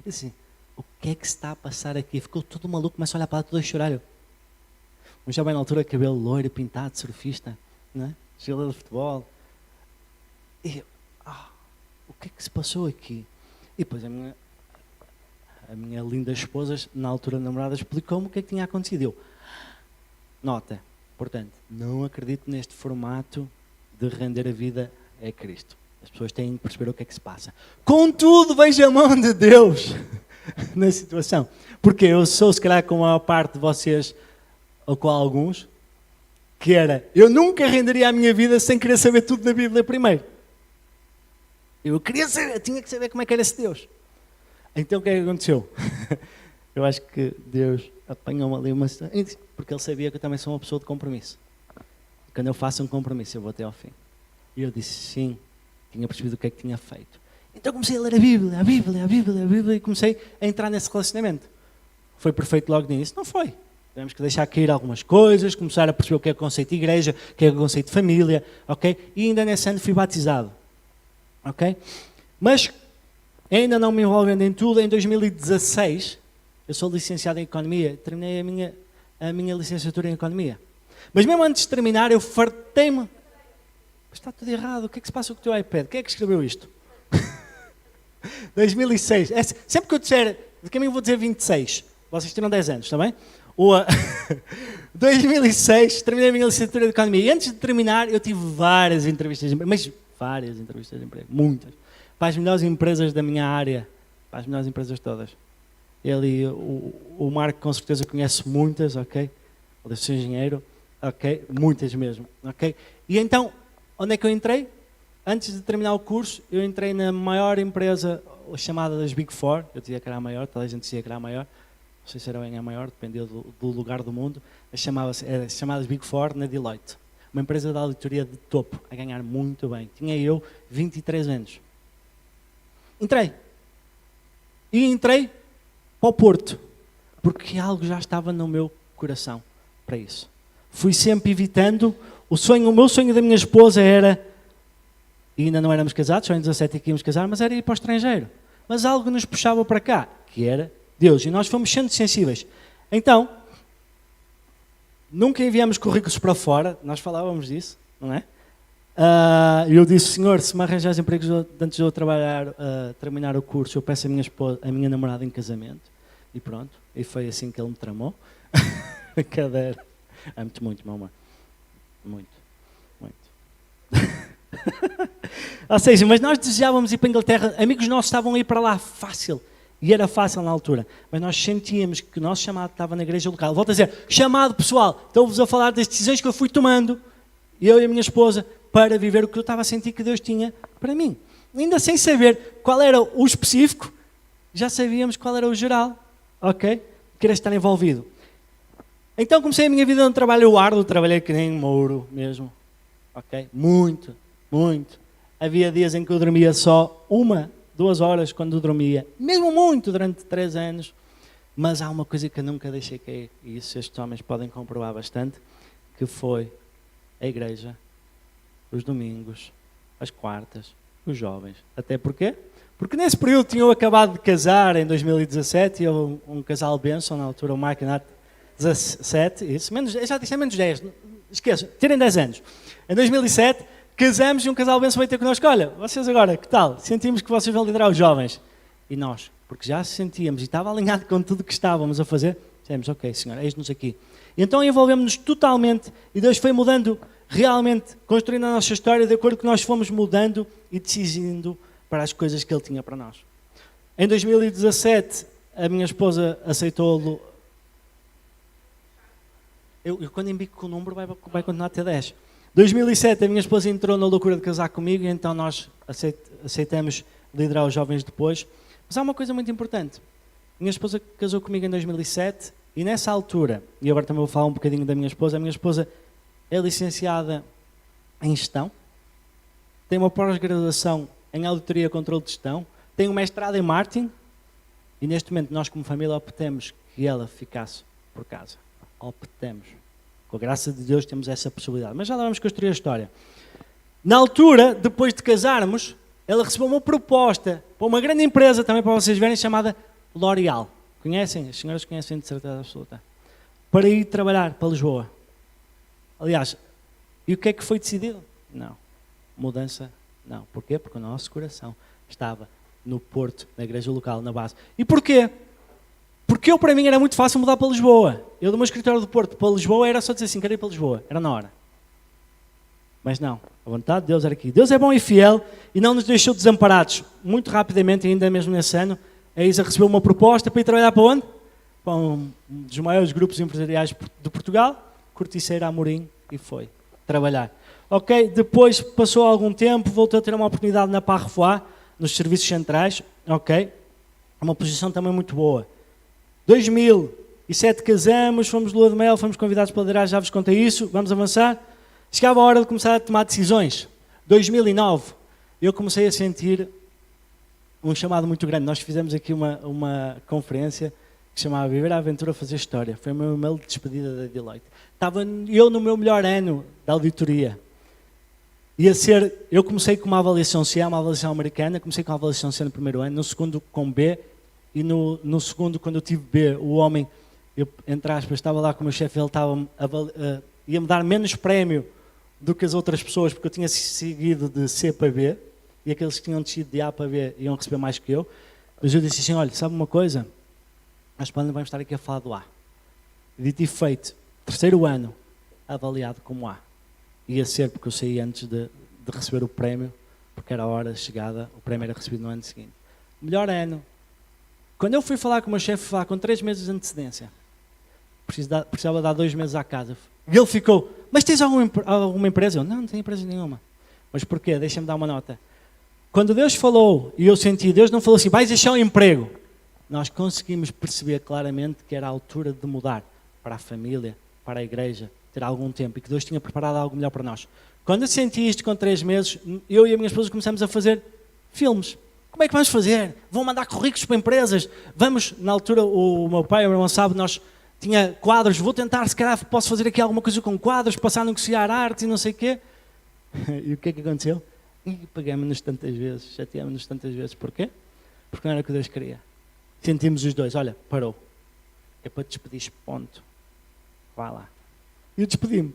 E assim, o que é que se está a passar aqui? Ficou todo maluco, começa a olhar para lá, todo a chorar. Eu, Um jovem na altura, cabelo loiro, pintado, surfista, né? Jogador de futebol. E eu, o que é que se passou aqui? E depois a minha linda esposa, na altura namorada, explicou-me o que é que tinha acontecido. Eu, nota, portanto, não acredito neste formato de render a vida a Cristo. As pessoas têm de perceber o que é que se passa. Contudo, veja a mão de Deus na situação. Porque eu sou, se calhar, com a maior parte de vocês, ou com alguns, que era, eu nunca renderia a minha vida sem querer saber tudo da Bíblia primeiro. Eu queria saber, tinha que saber como é que era esse Deus. Então o que é que aconteceu? Eu acho que Deus apanhou-me ali uma situação, porque Ele sabia que eu também sou uma pessoa de compromisso. Quando eu faço um compromisso, eu vou até ao fim. E eu disse sim, tinha percebido o que é que tinha feito. Então comecei a ler a Bíblia, e comecei a entrar nesse relacionamento. Foi perfeito logo no início? Não foi. Tivemos que deixar cair algumas coisas, começar a perceber o que é o conceito de igreja, o que é o conceito de família, ok? E ainda nesse ano fui batizado, ok? Mas, ainda não me envolvendo em tudo, em 2016, eu sou licenciado em Economia, terminei a minha licenciatura em Economia. Mas mesmo antes de terminar, eu fartei-me. Está tudo errado, o que é que se passa com o teu iPad? Quem é que escreveu isto? 2006. Sempre que eu disser, de caminho vou dizer 26. Vocês terão 10 anos, está bem? 2006, terminei a minha licenciatura de Economia. E antes de terminar, eu tive várias entrevistas de emprego. Mas várias entrevistas de emprego, muitas. Para as melhores empresas da minha área. Para as melhores empresas todas. Ele, o Marco com certeza conhece muitas, ok? Ele é seu engenheiro, ok? Muitas mesmo, ok? E então, onde é que eu entrei? Antes de terminar o curso, eu entrei na maior empresa chamada das Big Four. Eu dizia que era a maior, toda a gente dizia que era a maior. Não sei se era bem a maior, dependia do lugar do mundo. Era chamada Big Four na Deloitte. Uma empresa de auditoria de topo, a ganhar muito bem. Tinha eu 23 anos. Entrei. E entrei para o Porto, porque algo já estava no meu coração para isso. Fui sempre evitando. O meu sonho da minha esposa era, e ainda não éramos casados, só em 17 é que íamos casar, mas era ir para o estrangeiro. Mas algo nos puxava para cá, que era Deus. E nós fomos sendo sensíveis. Então, nunca enviamos currículos para fora, nós falávamos disso, não é? Eu disse, Senhor, se me arranjares empregos antes de eu terminar o curso, eu peço a minha namorada em casamento. E pronto, e foi assim que ele me tramou. Cadeira. Muito, meu amor. Muito. Ou seja, mas nós desejávamos ir para a Inglaterra, amigos nossos estavam a ir para lá fácil. E era fácil na altura, mas nós sentíamos que o nosso chamado estava na igreja local. Volto a dizer, chamado pessoal, estou-vos a falar das decisões que eu fui tomando, eu e a minha esposa, para viver o que eu estava a sentir que Deus tinha para mim. Ainda sem saber qual era o específico, já sabíamos qual era o geral, ok? Queria estar envolvido. Então comecei a minha vida no trabalho árduo, trabalhei que nem Mouro mesmo, ok? Muito. Havia dias em que eu dormia só 1-2 horas quando dormia, mesmo muito durante 3 anos, mas há uma coisa que eu nunca deixei cair, e isso estes homens podem comprovar bastante, que foi a igreja, os domingos, as quartas, os jovens. Até porquê? Porque nesse período tinham acabado de casar em 2017, e houve um casal bênção, na altura o Mike e Nath, 17, isso, já disse menos 10, esqueçam, tirem 10 anos. Em 2007, casamos e um casal bênção veio ter connosco, olha, vocês agora, que tal? Sentimos que vocês vão liderar os jovens. E nós, porque já sentíamos e estava alinhado com tudo o que estávamos a fazer, dissemos, ok, Senhor, eis-nos aqui. E então envolvemos-nos totalmente e Deus foi mudando realmente, construindo a nossa história de acordo com que nós fomos mudando e decidindo para as coisas que Ele tinha para nós. Em 2017, a minha esposa aceitou-lo. Eu quando embico com o número vai continuar a ter 10. 2007, a minha esposa entrou na loucura de casar comigo e então nós aceitamos liderar os jovens depois. Mas há uma coisa muito importante. Minha esposa casou comigo em 2007 e nessa altura, e agora também vou falar um bocadinho da minha esposa, a minha esposa é licenciada em gestão, tem uma pós-graduação em auditoria e controle de gestão, tem um mestrado em marketing e neste momento nós como família optamos que ela ficasse por casa. Optamos. Com a graça de Deus temos essa possibilidade. Mas já lá vamos construir a história. Na altura, depois de casarmos, ela recebeu uma proposta para uma grande empresa, também para vocês verem, chamada L'Oréal. Conhecem? As senhoras conhecem de certeza absoluta. Para ir trabalhar para Lisboa. Aliás, e o que é que foi decidido? Não. Mudança, não. Porquê? Porque o nosso coração estava no Porto, na igreja local, na base. E porquê? Porque para mim, era muito fácil mudar para Lisboa. Eu, do meu escritório do Porto para Lisboa, era só dizer assim, quero ir para Lisboa. Era na hora. Mas não. A vontade de Deus era aqui. Deus é bom e fiel e não nos deixou desamparados. Muito rapidamente, ainda mesmo nesse ano, a Isa recebeu uma proposta para ir trabalhar para onde? Para um dos maiores grupos empresariais de Portugal, Corticeira Amorim, e foi trabalhar. Ok, depois passou algum tempo, voltou a ter uma oportunidade na Parrefoy, nos serviços centrais, ok, uma posição também muito boa. 2007 casamos, fomos de lua de mel, fomos convidados para liderar, já vos contei isso, vamos avançar. Chegava a hora de começar a tomar decisões. 2009, eu comecei a sentir um chamado muito grande. Nós fizemos aqui uma conferência que se chamava Viver a Aventura, Fazer História. Foi o meu e-mail de despedida da Deloitte. Estava eu no meu melhor ano da auditoria. Eu comecei com uma avaliação C, uma avaliação americana, comecei com a avaliação C no primeiro ano, no segundo com B, e no segundo, quando eu tive B, o homem, eu, entre aspas, estava lá com o meu chefe, ele ia-me dar menos prémio do que as outras pessoas, porque eu tinha seguido de C para B, e aqueles que tinham descido de A para B iam receber mais que eu. Mas eu disse assim, olha, sabe uma coisa? Nós vamos estar aqui a falar do A. E dito e feito, terceiro ano, avaliado como A. Ia ser porque eu saí antes de receber o prémio, porque era a hora de chegada, o prémio era recebido no ano seguinte. Melhor ano. Quando eu fui falar com o meu chefe, falar com 3 meses de antecedência, precisava dar 2 meses à casa. E ele ficou, mas tens alguma empresa? Eu, não tenho empresa nenhuma. Mas porquê? Deixa-me dar uma nota. Quando Deus falou, e eu senti, Deus não falou assim, vais deixar um emprego. Nós conseguimos perceber claramente que era a altura de mudar para a família, para a igreja, ter algum tempo, e que Deus tinha preparado algo melhor para nós. Quando eu senti isto com 3 meses, eu e a minha esposa começamos a fazer filmes. Como é que vamos fazer? Vão mandar currículos para empresas? Vamos, na altura, o meu pai, o meu irmão sabe, nós tinha quadros, vou tentar, se calhar posso fazer aqui alguma coisa com quadros, passar a negociar arte e não sei o quê. E o que é que aconteceu? E pagámos-nos tantas vezes, chateámos-nos tantas vezes. Porquê? Porque não era o que Deus queria. Sentimos os dois, olha, parou. É para te despedir, ponto. Vá lá. E eu despedi-me.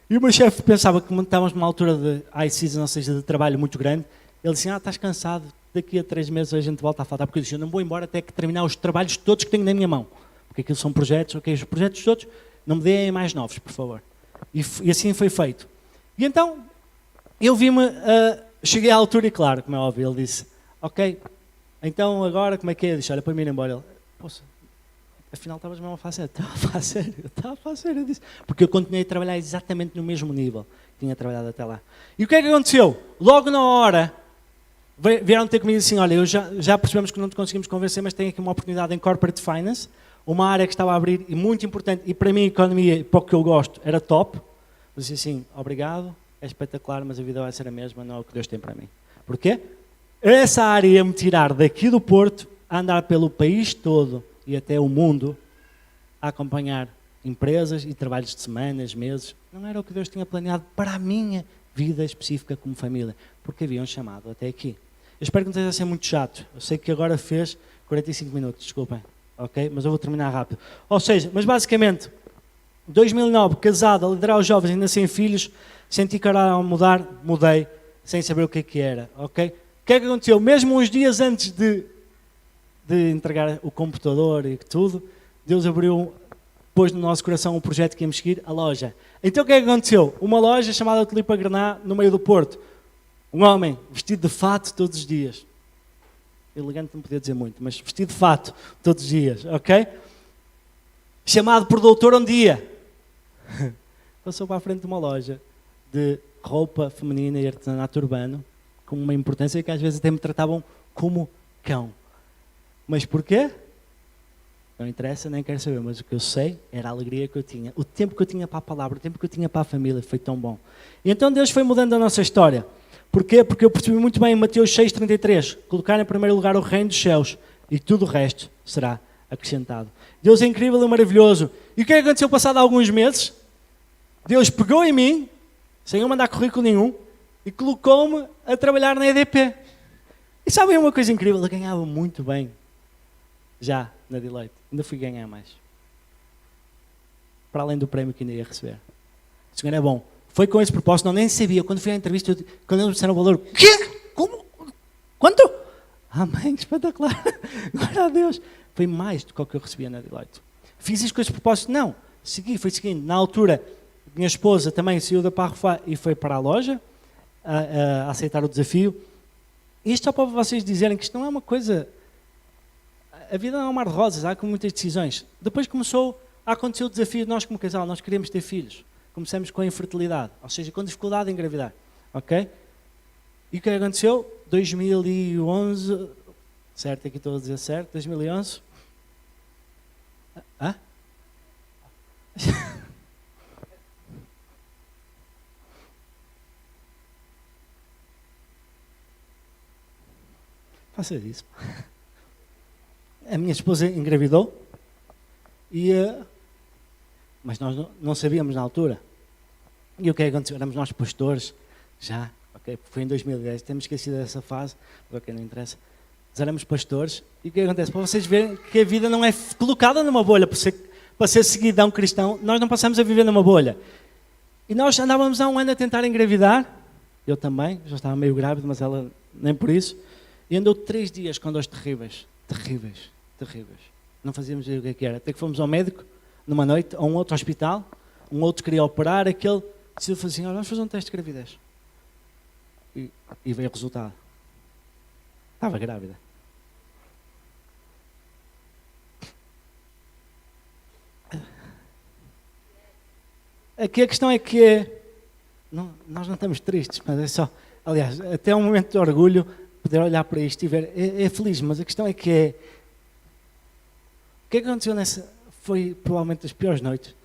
E o meu chefe pensava que estávamos numa altura de high season, ou seja, de trabalho muito grande. Ele disse, estás cansado, daqui a 3 meses a gente volta a faltar. Porque eu disse, eu não vou embora até que terminar os trabalhos todos que tenho na minha mão. Porque aquilo são projetos, ok, os projetos todos, não me deem mais novos, por favor. E assim foi feito. E então, eu cheguei à altura e claro, como é óbvio, ele disse, ok, então agora como é que é? Eu disse, olha, para mim ir embora. Ele, poxa, afinal estavas mesmo a falar sério. Estava a falar sério, eu disse. Porque eu continuei a trabalhar exatamente no mesmo nível que tinha trabalhado até lá. E o que é que aconteceu? Logo na hora, vieram ter comigo assim, olha, já percebemos que não te conseguimos convencer, mas tem aqui uma oportunidade em Corporate Finance, uma área que estava a abrir e muito importante, e para mim a economia, para o que eu gosto, era top. Eu disse assim, obrigado, é espetacular, mas a vida vai ser a mesma, não é o que Deus tem para mim. Porquê? Essa área ia-me tirar daqui do Porto, a andar pelo país todo e até o mundo, a acompanhar empresas e trabalhos de semanas, meses. Não era o que Deus tinha planeado para a minha vida específica como família, porque havia um chamado até aqui. Eu espero que não esteja a ser muito chato. Eu sei que agora fez 45 minutos, desculpem. Ok? Mas eu vou terminar rápido. Ou seja, mas basicamente, 2009, casado, a liderar os jovens ainda sem filhos, senti que era a mudar, mudei, sem saber o que era, ok? O que é que aconteceu? Mesmo uns dias antes de entregar o computador e tudo, Deus pôs no nosso coração um projeto que íamos seguir, a loja. Então o que é que aconteceu? Uma loja chamada Tulipa Grená, no meio do Porto. Um homem vestido de fato todos os dias. Elegante não podia dizer muito, mas vestido de fato todos os dias, ok? Chamado por doutor um dia. Passou para a frente de uma loja de roupa feminina e artesanato urbano, com uma importância que às vezes até me tratavam como cão. Mas porquê? Não interessa, nem quero saber, mas o que eu sei era a alegria que eu tinha. O tempo que eu tinha para a palavra, o tempo que eu tinha para a família, foi tão bom. E então Deus foi mudando a nossa história. Porquê? Porque eu percebi muito bem em Mateus 6,33, colocar em primeiro lugar o reino dos céus e tudo o resto será acrescentado. Deus é incrível e maravilhoso. E o que é que aconteceu passado alguns meses? Deus pegou em mim, sem eu mandar currículo nenhum, e colocou-me a trabalhar na EDP. E sabem uma coisa incrível? Eu ganhava muito bem, já na Deloitte. Ainda fui ganhar mais. Para além do prémio que ainda ia receber. O Senhor é bom. Foi com esse propósito, não nem sabia. Quando fui à entrevista, quando eles disseram o valor, quê? Como? Quanto? Amém, espetacular. Glória a Deus. Foi mais do que o que eu recebia na Deloitte. Fiz isto com esse propósito? Não. Fui seguindo. Na altura, minha esposa também saiu da Parrofá e foi para a loja a aceitar o desafio. Isto só para vocês dizerem que isto não é uma coisa... A vida não é um mar de rosas, há com muitas decisões. Depois começou a acontecer o desafio de nós como casal, nós queríamos ter filhos. Começamos com a infertilidade, ou seja, com dificuldade em engravidar. Ok? E o que aconteceu? 2011, certo, aqui estou a dizer certo, 2011. Hã? Faça isso. A minha esposa engravidou, mas nós não sabíamos na altura. E o que aconteceu? Éramos nós pastores, já, ok? Foi em 2010, temos esquecido dessa fase, porque não interessa. Nós éramos pastores, e o que acontece? Para vocês verem que a vida não é colocada numa bolha, para ser seguidão cristão, nós não passamos a viver numa bolha. E nós andávamos há um ano a tentar engravidar, eu também, já estava meio grávido, mas ela nem por isso, e andou 3 dias com dores terríveis. Não fazíamos ideia o que era. Até que fomos ao médico, numa noite, a um outro hospital, um outro queria operar, aquele decidiu fazer assim, vamos fazer um teste de gravidez. E veio o resultado. Estava grávida. Aqui a questão é que nós não estamos tristes, mas é só, aliás, até um momento de orgulho poder olhar para isto e ver, é feliz, mas a questão é que o que aconteceu nessa, foi provavelmente das piores noites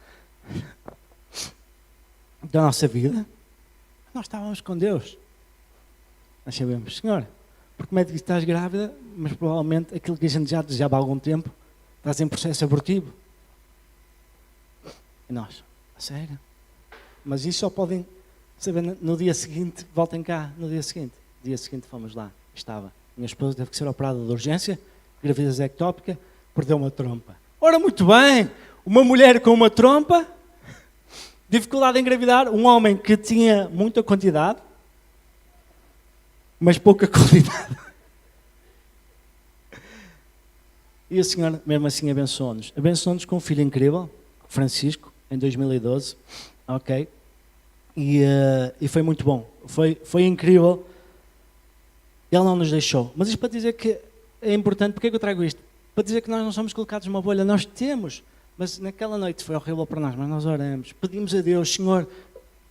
da nossa vida. Nós estávamos com Deus. Nós sabemos, Senhor, porque me é que estás grávida, mas provavelmente aquilo que a gente já desejava há algum tempo, estás em processo abortivo. E nós, a sério? Mas isso só podem saber no dia seguinte, voltem cá, no dia seguinte. No dia seguinte fomos lá, estava. Minha esposa teve que ser operada de urgência, gravidez ectópica, perdeu uma trompa. Ora, muito bem, uma mulher com uma trompa, dificuldade em engravidar, um homem que tinha muita quantidade, mas pouca qualidade. E o Senhor, mesmo assim, abençoou-nos. Abençoou-nos com um filho incrível, Francisco, em 2012, ok? E foi muito bom, foi incrível. Ele não nos deixou. Mas isto para dizer que é importante, porque é que eu trago isto? Para dizer que nós não somos colocados numa bolha, nós temos. Mas naquela noite foi horrível para nós, mas nós oramos. Pedimos a Deus, Senhor,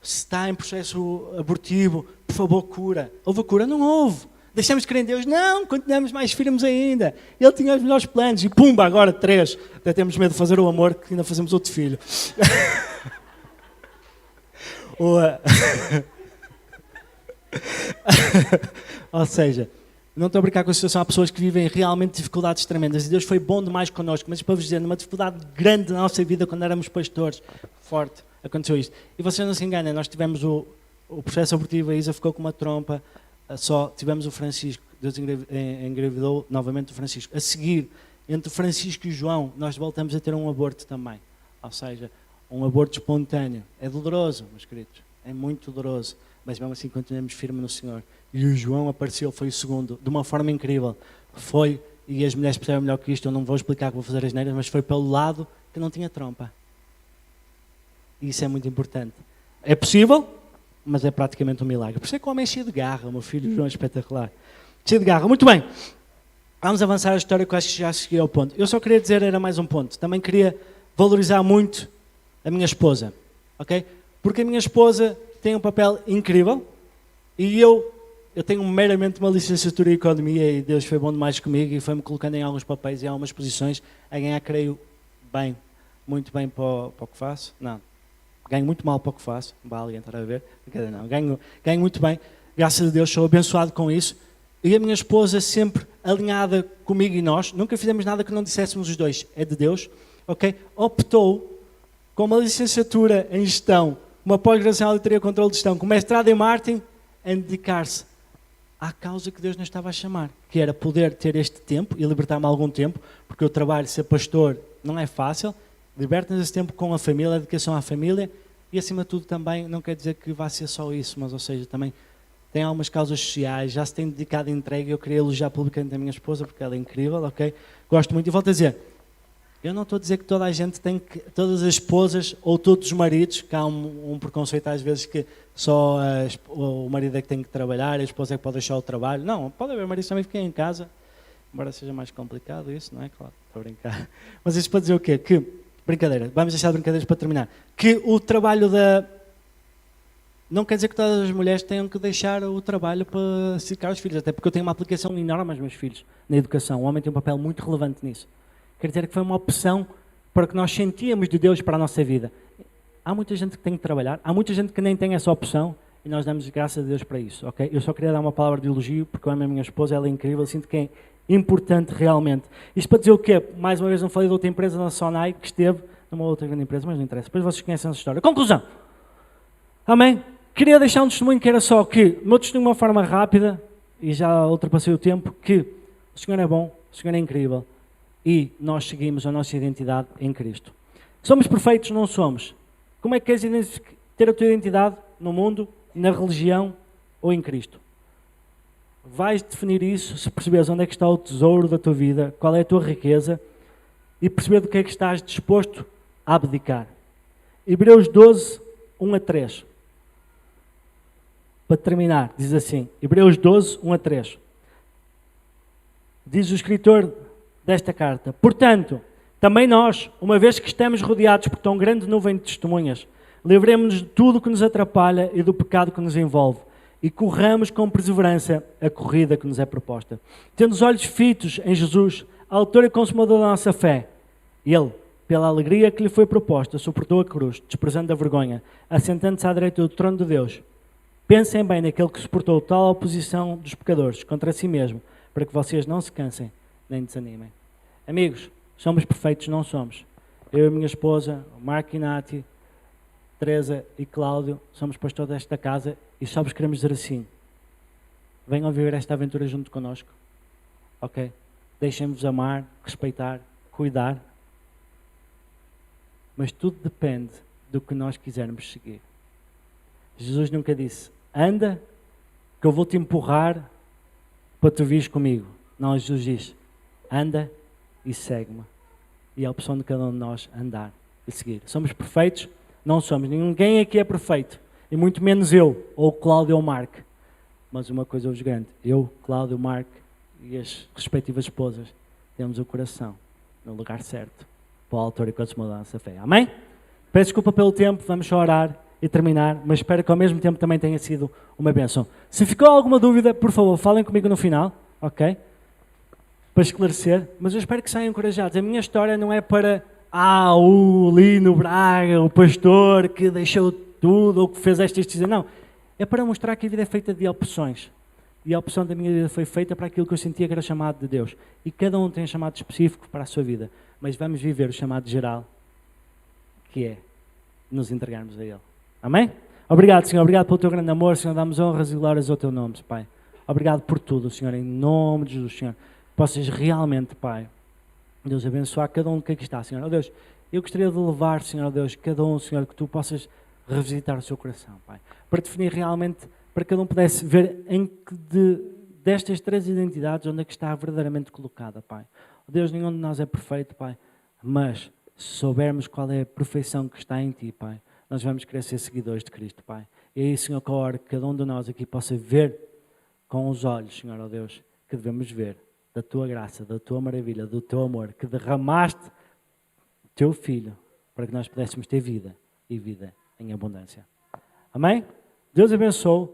se está em processo abortivo, por favor, cura. Houve a cura? Não houve. Deixamos de crer em Deus? Não, continuamos mais firmes ainda. Ele tinha os melhores planos e pumba, agora 3. Até temos medo de fazer o amor, que ainda fazemos outro filho. Ou seja, não estou a brincar com a situação, há pessoas que vivem realmente dificuldades tremendas e Deus foi bom demais connosco, mas para vos dizer, numa dificuldade grande na nossa vida, quando éramos pastores, forte, aconteceu isto. E vocês não se enganem, nós tivemos o processo abortivo, a Isa ficou com uma trompa, só tivemos o Francisco, Deus engravidou novamente o Francisco. A seguir, entre o Francisco e o João, nós voltamos a ter um aborto também, ou seja, um aborto espontâneo. É doloroso, meus queridos, é muito doloroso, mas mesmo assim continuamos firmes no Senhor. E o João apareceu, foi o segundo, de uma forma incrível. Foi, e as mulheres percebem melhor que isto, eu não vou explicar que vou fazer as neiras, mas foi pelo lado que não tinha trompa. E isso é muito importante. É possível, mas é praticamente um milagre. Por isso é que o homem é cheio de garra, o meu filho João é espetacular. Cheio de garra. Muito bem. Vamos avançar a história, que eu acho que já cheguei ao ponto. Eu só queria dizer, era mais um ponto. Também queria valorizar muito a minha esposa. Ok? Porque a minha esposa tem um papel incrível e eu tenho meramente uma licenciatura em Economia e Deus foi bom demais comigo e foi-me colocando em alguns papéis e em algumas posições a ganhar, creio, bem, muito bem para o que faço. Não, ganho muito mal para o que faço, vai alguém estar a ver? Não, ganho muito bem, graças a Deus sou abençoado com isso. E a minha esposa sempre alinhada comigo e nós, nunca fizemos nada que não disséssemos os dois, é de Deus, ok? Optou com uma licenciatura em Gestão, uma pós-graduação em Auditoria e Controle de Gestão, com mestrado em Marketing, a dedicar-se à causa que Deus nos estava a chamar, que era poder ter este tempo e libertar-me algum tempo, porque o trabalho de ser pastor não é fácil, liberta-nos esse tempo com a família, a dedicação à família E acima de tudo também, não quer dizer que vá ser só isso, mas ou seja, também tem algumas causas sociais, já se tem dedicado a entrega. Eu queria elogiar publicamente a minha esposa, porque ela é incrível, ok? Gosto muito. E volto a dizer, eu não estou a dizer que toda a gente tem que, todas as esposas ou todos os maridos, que há um preconceito às vezes que só o marido é que tem que trabalhar, a esposa é que pode deixar o trabalho. Não, pode haver maridos também que fiquem em casa, embora seja mais complicado isso, não é? Claro, estou a brincar. Mas isso para dizer o quê? Que, brincadeira, vamos deixar de brincadeiras para terminar. Que o trabalho não quer dizer que todas as mulheres tenham que deixar o trabalho para ficar os filhos, até porque eu tenho uma aplicação enorme aos meus filhos na educação. O homem tem um papel muito relevante nisso. Quer dizer que foi uma opção para o que nós sentíamos de Deus para a nossa vida. Há muita gente que tem que trabalhar, há muita gente que nem tem essa opção e nós damos graças a Deus para isso, ok? Eu só queria dar uma palavra de elogio porque eu amo a minha esposa, ela é incrível, eu sinto que é importante realmente. Isto para dizer o quê? Mais uma vez não falei de outra empresa na Sonai que esteve numa outra grande empresa, mas não interessa. Depois vocês conhecem essa história. Conclusão. Amém? Queria deixar um testemunho que era só que, o meu testemunho de uma forma rápida, e já ultrapassei o tempo, que o Senhor é bom, o Senhor é incrível. E nós seguimos a nossa identidade em Cristo. Somos perfeitos? Não somos. Como é que queres ter a tua identidade no mundo, na religião ou em Cristo? Vais definir isso se perceberes onde é que está o tesouro da tua vida, qual é a tua riqueza e perceber do que é que estás disposto a abdicar. Hebreus 12, 1 a 3. Para terminar, diz assim, Hebreus 12, 1 a 3. Diz o escritor desta carta: portanto, também nós, uma vez que estamos rodeados por tão grande nuvem de testemunhas, livremos-nos de tudo que nos atrapalha e do pecado que nos envolve, e corramos com perseverança a corrida que nos é proposta. Tendo os olhos fitos em Jesus, autor e consumador da nossa fé, ele, pela alegria que lhe foi proposta, suportou a cruz, desprezando a vergonha, assentando-se à direita do trono de Deus. Pensem bem naquele que suportou tal oposição dos pecadores contra si mesmo, para que vocês não se cansem nem desanimem. Amigos, somos perfeitos? Não somos. Eu e a minha esposa, o Marco e Nati, Teresa e Cláudio, somos pastores desta casa e só vos queremos dizer assim: venham viver esta aventura junto connosco, ok? Deixem-vos amar, respeitar, cuidar, mas tudo depende do que nós quisermos seguir. Jesus nunca disse: anda, que eu vou-te empurrar para tu vires comigo. Não, Jesus diz: anda e segue-me. E é a opção de cada um de nós andar e seguir. Somos perfeitos? Não somos. Ninguém aqui é perfeito. E muito menos eu, ou Cláudio ou Marco. Mas uma coisa eu vos garanto: eu, Cláudio, Marco e as respectivas esposas temos o coração no lugar certo para o autor e consumador da nossa fé. Amém? Peço desculpa pelo tempo, vamos só orar e terminar, mas espero que ao mesmo tempo também tenha sido uma bênção. Se ficou alguma dúvida, por favor, falem comigo no final, ok? Para esclarecer, mas eu espero que saiam encorajados. A minha história não é para o Lino Braga, o pastor que deixou tudo ou que fez esta decisão. Não, é para mostrar que a vida é feita de opções. E a opção da minha vida foi feita para aquilo que eu sentia que era chamado de Deus. E cada um tem um chamado específico para a sua vida. Mas vamos viver o chamado geral, que é nos entregarmos a Ele. Amém? Obrigado, Senhor. Obrigado pelo Teu grande amor, Senhor. Damos honras e glórias ao Teu nome, Pai. Obrigado por tudo, Senhor. Em nome de Jesus, Senhor. Possas realmente, Pai, Deus, abençoar cada um que aqui está, Senhor. Oh, Deus, eu gostaria de levar, Senhor, Deus, cada um, Senhor, que Tu possas revisitar o seu coração, Pai. Para definir realmente, para que cada um pudesse ver em que destas três identidades, onde é que está verdadeiramente colocada, Pai. Oh, Deus, nenhum de nós é perfeito, Pai, mas se soubermos qual é a perfeição que está em Ti, Pai, nós vamos querer ser seguidores de Cristo, Pai. E é isso, Senhor, que eu oro que cada um de nós aqui possa ver com os olhos, Senhor, oh Deus, que devemos ver da Tua graça, da Tua maravilha, do Teu amor, que derramaste o Teu Filho para que nós pudéssemos ter vida e vida em abundância. Amém? Deus abençoe.